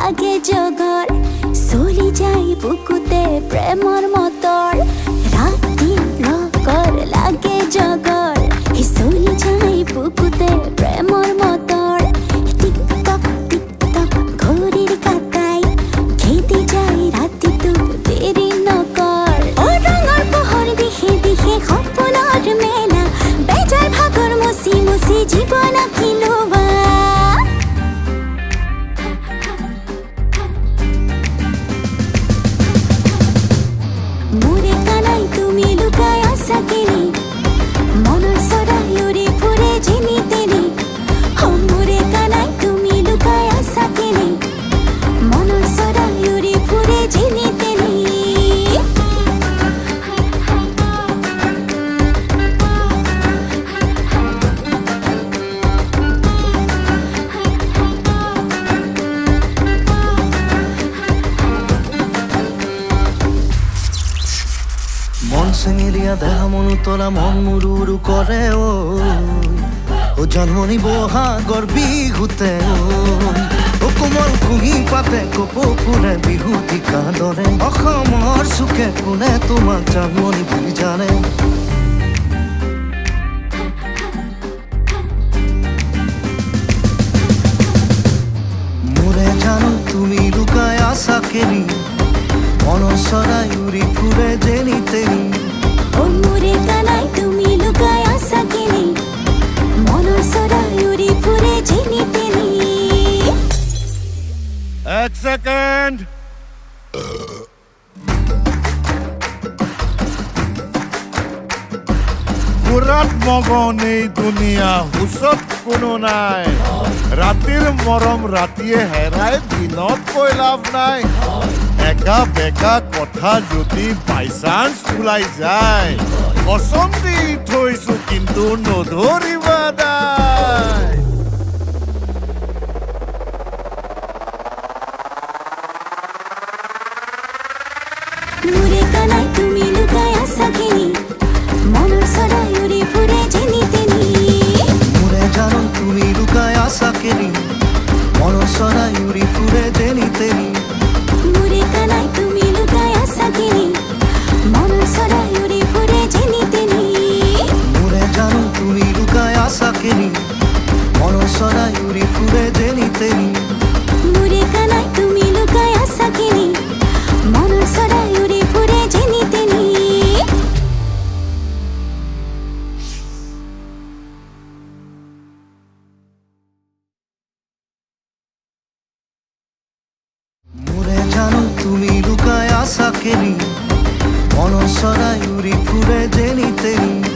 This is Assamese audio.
লাগে জগৰ চলি যাই বুকুতে প্ৰেমৰ মতৰ ৰাতি লগৰ লাগে জগৰ চলি যাই বুকুতে প্ৰেমৰ মতৰ টিক টক ঘড়ীৰ কাটাই খেদি যায় ৰাতিটো দেৰি নকৰ ৰঙৰ পোহৰ দিশে দিশে সপোনৰ মেলা বেজাৰ ভাগৰ মচি মচি জীৱন আঁকিলোৱা মোৰে কানাই তুমি লুকাই আছা কেনে মনৰ চৰাই উৰি ফুৰে যেনি তেনি মোৰে কানাই তুমি লুকাই আছা কেনে মনৰ চৰাই উৰি ফুৰে যেনি তেনি মন চেঙেলীয়া দেহা মন উতলা মন মুৰু উৰু কৰে ও জন্মনি বহাগৰ বিহুতে ও কোমল কুঁহি পাতে কপৌ ফুলে বিহুতিকা দৰে অসমৰ চুকে কোনে তোমাক জন্মনি বুলি জানে মোৰে জানো তুমি লুকাই আছা কেনি মনৰ চৰাই উৰি ফুৰে যেনি তেনি মোৰে কানাই তুমি লুকাই আছা কেনে মনৰ চৰাই উৰি ফুৰে যেনি তেনি এক সেকেন্ড পুৰাত মগন এই দুনিয়া হুচত কোনো নাই ৰাতিৰ মৰম ৰাতিয়ে হেৰাই দিনত কৈ লাভ নাই একা বেকা কথা যদি বাই চান্স ওলাই যায় কসম দি থৈছো কিন্তু নধৰিবা দাই মোৰে কানাই তুমি লুকাই আছা কেনে মনৰ চৰাই উৰি ফুৰে যেনি তেনি মোৰে জানো তুমি লুকাই আছা কেনি মনৰ চৰাই উৰি ফুৰে যেনি তেনি মোৰে কানাই তুমি লুকাই আছা কেনে মনৰ চৰাই উৰি ফুৰে যেনি তেনি মোৰে জানো তুমি লুকাই আছা কেনি মনৰ চৰাই উৰি ফুৰে যেনি তেনি মোৰে কানাই তুমি লুকাই আছা কেনে মনৰ চৰাই উৰি ফুৰে যেনি তেনি মোৰে জানো তুমি লুকাই আছা কেনি মনৰ চৰাই উৰি ফুৰে যেনি তেনি